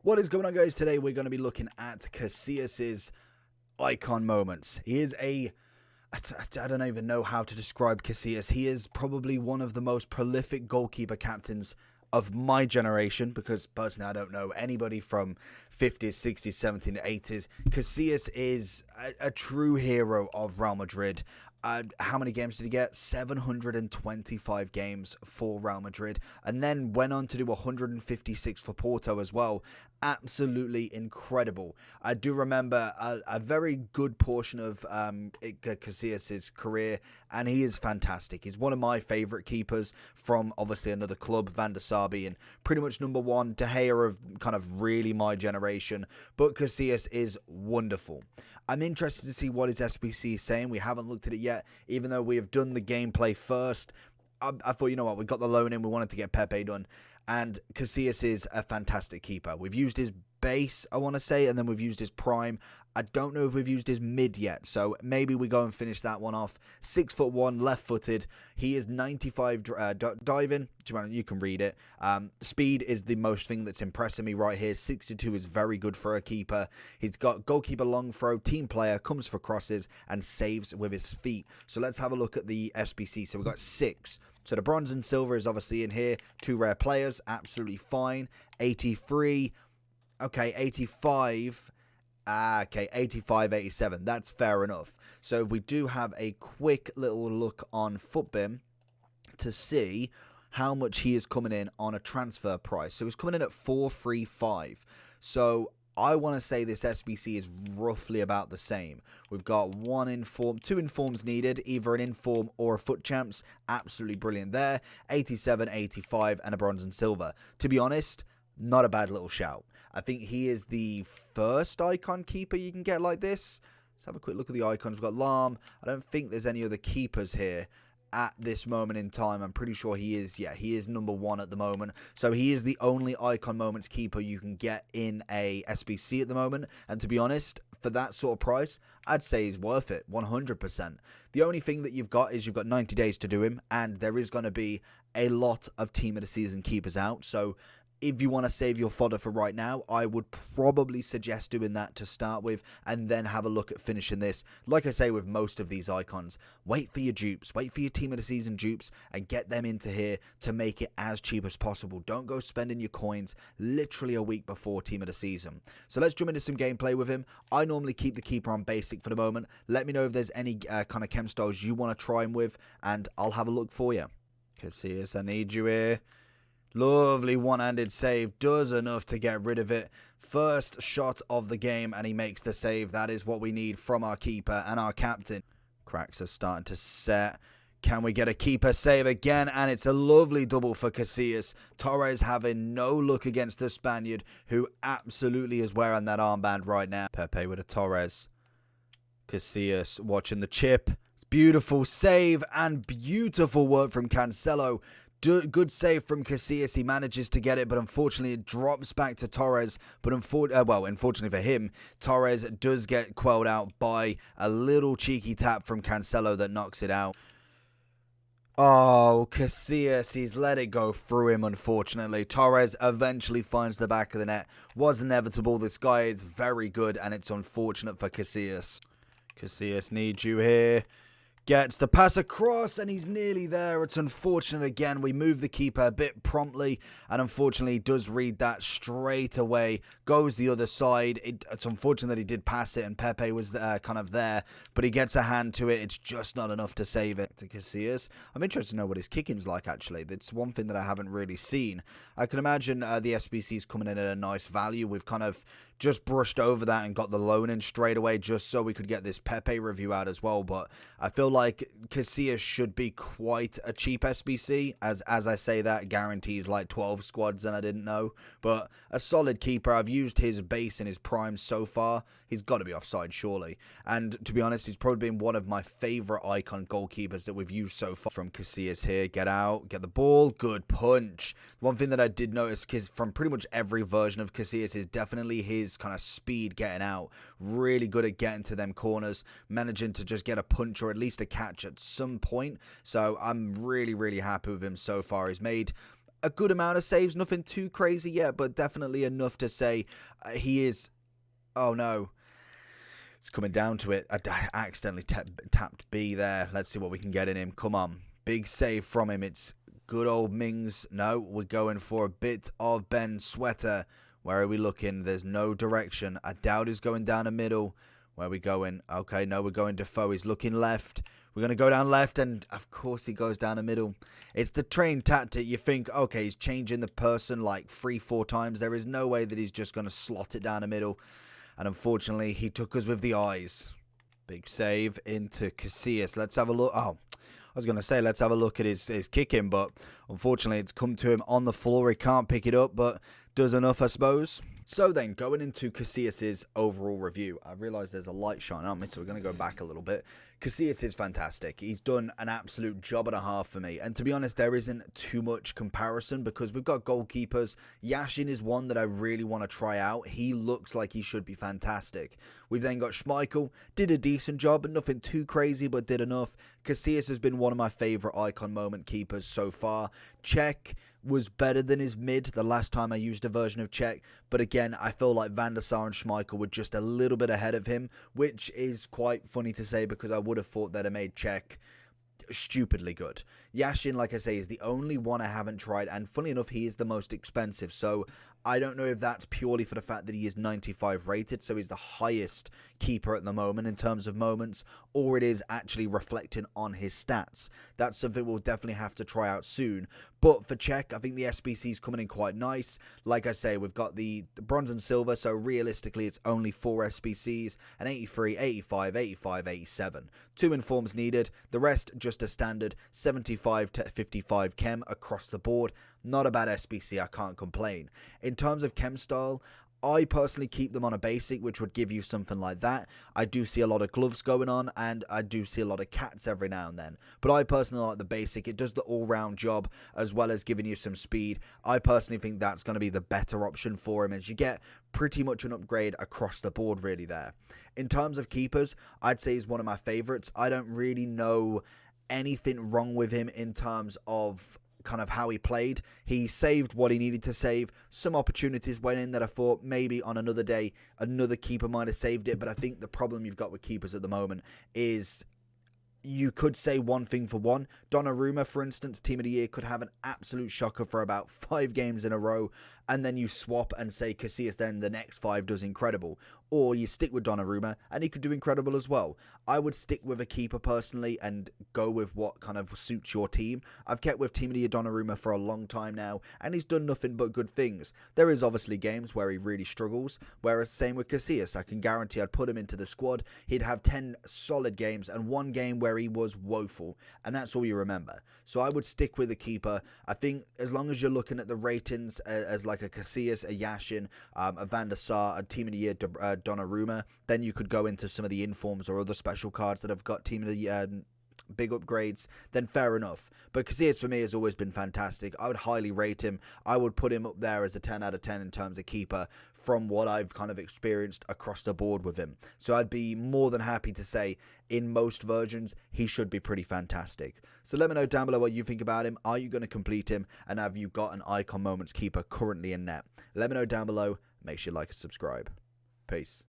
What is going on, guys? Today we're going to be looking at Casillas' icon moments. He is I don't even know how to describe Casillas. He is probably one of the most prolific goalkeeper captains of my generation, because personally I don't know anybody from 50s, 60s, 70s, 80s. Casillas is a true hero of Real Madrid. How many games did he get? 725 games for Real Madrid, and then went on to do 156 for Porto as well. Absolutely incredible. I do remember a very good portion of Casillas' career, and he is fantastic. He's one of my favourite keepers from obviously another club, Van der Sar, and pretty much number one. De Gea of kind of really my generation, but Casillas is wonderful. I'm interested to see what his SBC is saying. We haven't looked at it yet, even though we have done the gameplay first. I thought, you know what, we got the loan in, we wanted to get Pepe done, and Casillas is a fantastic keeper. We've used his base, I want to say, and then we've used his prime. I don't know if we've used his mid yet, so maybe we go and finish that one off. 6'1", left-footed. He is 95 diving. You can read it. Speed is the most thing that's impressing me right here. 62 is very good for a keeper. He's got goalkeeper long throw, team player, comes for crosses, and saves with his feet. So let's have a look at the SBC. So we've got 6. So the bronze and silver is obviously in here. 2 rare players, absolutely fine. 83. Okay, 85. Okay, 85, 87. That's fair enough. So we do have a quick little look on FUTBIM to see how much he is coming in on a transfer price. So he's coming in at 435. So I want to say this SBC is roughly about the same. We've got 2 informs needed, either an inform or a foot champs. Absolutely brilliant there. 87, 85, and a bronze and silver. To be honest, not a bad little shout. I think he is the first icon keeper you can get like this. Let's have a quick look at the icons. We've got Lam. I don't think there's any other keepers here at this moment in time. I'm pretty sure he is. Yeah, he is number 1 at the moment. So he is the only icon moments keeper you can get in a SBC at the moment. And to be honest, for that sort of price, I'd say he's worth it 100%. The only thing that you've got is you've got 90 days to do him, and there is going to be a lot of team of the season keepers out. So if you want to save your fodder for right now, I would probably suggest doing that to start with, and then have a look at finishing this. Like I say with most of these icons, wait for your dupes, wait for your team of the season dupes, and get them into here to make it as cheap as possible. Don't go spending your coins literally a week before team of the season. So let's jump into some gameplay with him. I normally keep the keeper on basic for the moment. Let me know if there's any kind of chem styles you want to try him with, and I'll have a look for you. Casillas, I need you here. Lovely one-handed save, does enough to get rid of it. First shot of the game, and he makes the save. That is what we need from our keeper and our captain. Cracks are starting to set. Can we get a keeper save again? And it's a lovely double for Casillas. Torres having no luck against the Spaniard, who absolutely is wearing that armband right now. Pepe with a Torres. Casillas watching the chip. Beautiful save and beautiful work from Cancelo. Good save from Casillas. He manages to get it, but unfortunately it drops back to Torres. But unfortunately for him, Torres does get quelled out by a little cheeky tap from Cancelo that knocks it out. Oh, Casillas, he's let it go through him, unfortunately. Torres eventually finds the back of the net. Was inevitable. This guy is very good, and it's unfortunate for Casillas. Casillas needs you here. Gets the pass across, and he's nearly there. It's unfortunate again. We move the keeper a bit promptly, and unfortunately he does read that straight away. Goes the other side. It's unfortunate that he did pass it, and Pepe was kind of there, but he gets a hand to it. It's just not enough to save it. To Casillas. I'm interested to know what his kicking's like, actually. That's one thing that I haven't really seen. I can imagine the SBC's coming in at a nice value. We've kind of just brushed over that and got the loan in straight away just so we could get this Pepe review out as well, but I feel like Casillas should be quite a cheap SBC, as I say that, guarantees like 12 squads, and I didn't know, but a solid keeper. I've used his base and his prime so far. He's got to be offside, surely, and to be honest, he's probably been one of my favourite icon goalkeepers that we've used so far. From Casillas here, get out, get the ball, good punch. One thing that I did notice, because from pretty much every version of Casillas, is definitely his kind of speed getting out. Really good at getting to them corners, managing to just get a punch or at least a catch at some point. So I'm really happy with him so far. He's made a good amount of saves, nothing too crazy yet, but definitely enough to say he is... Oh no, it's coming down to it. I accidentally tapped B there. Let's see what we can get in him. Come on, big save from him. It's good old Mings. No, we're going for a bit of Ben Sweater. Where are we looking? There's no direction. I doubt he's going down the middle. Where are we going? Okay, no, we're going Defoe. He's looking left. We're going to go down left, and of course he goes down the middle. It's the trained tactic. You think, okay, he's changing the person like 3-4 times. There is no way that he's just going to slot it down the middle. And unfortunately, he took us with the eyes. Big save into Casillas. Let's have a look. Oh, I was going to say, let's have a look at his kicking, but unfortunately, it's come to him on the floor. He can't pick it up, but does enough, I suppose. So then, going into Casillas' overall review, I realise there's a light shining on me, so we're going to go back a little bit. Casillas is fantastic. He's done an absolute job and a half for me. And to be honest, there isn't too much comparison because we've got goalkeepers. Yashin is one that I really want to try out. He looks like he should be fantastic. We've then got Schmeichel. Did a decent job, but nothing too crazy, but did enough. Casillas has been one of my favourite icon moment keepers so far. Czech was better than his mid the last time I used a version of Czech, but again, I feel like Van der Sar and Schmeichel were just a little bit ahead of him, which is quite funny to say because I would have thought they'd have made Czech stupidly good. Yashin, like I say, is the only one I haven't tried, and funny enough, he is the most expensive, so I don't know if that's purely for the fact that he is 95 rated, so he's the highest keeper at the moment in terms of moments, or it is actually reflecting on his stats. That's something we'll definitely have to try out soon. But for Czech, I think the SBC is coming in quite nice. Like I say, we've got the bronze and silver, so realistically it's only 4 SBCs, an 83, 85, 85, 87. 2 informs needed, the rest just a standard 75 to 55 chem across the board. Not a bad SBC, I can't complain. In terms of chem style, I personally keep them on a basic, which would give you something like that. I do see a lot of gloves going on, and I do see a lot of cats every now and then. But I personally like the basic. It does the all-round job, as well as giving you some speed. I personally think that's going to be the better option for him, as you get pretty much an upgrade across the board, really, there. In terms of keepers, I'd say he's one of my favourites. I don't really know anything wrong with him in terms of kind of how he played. He saved what he needed to save. Some opportunities went in that I thought maybe on another day another keeper might have saved it, but I think the problem you've got with keepers at the moment is you could say one thing for one. Donnarumma, for instance, Team of the Year, could have an absolute shocker for about 5 games in a row, and then you swap and say Casillas then the next 5 does incredible. Or you stick with Donnarumma, and he could do incredible as well. I would stick with a keeper personally and go with what kind of suits your team. I've kept with Team of the Year Donnarumma for a long time now, and he's done nothing but good things. There is obviously games where he really struggles, whereas same with Casillas. I can guarantee I'd put him into the squad. He'd have 10 solid games and 1 game where he was woeful, and that's all you remember. So I would stick with the keeper. I think as long as you're looking at the ratings as like a Casillas, a Yashin, a Van der Sar, a Team of the Year Donnarumma, then you could go into some of the informs or other special cards that have got Team of the Year big upgrades, then fair enough. But Casillas for me has always been fantastic. I would highly rate him. I would put him up there as a 10 out of 10 in terms of keeper from what I've kind of experienced across the board with him. So I'd be more than happy to say in most versions he should be pretty fantastic. So let me know down below what you think about him. Are you going to complete him? And have you got an Icon Moments keeper currently in net? Let me know down below. Make sure you like and subscribe. Peace.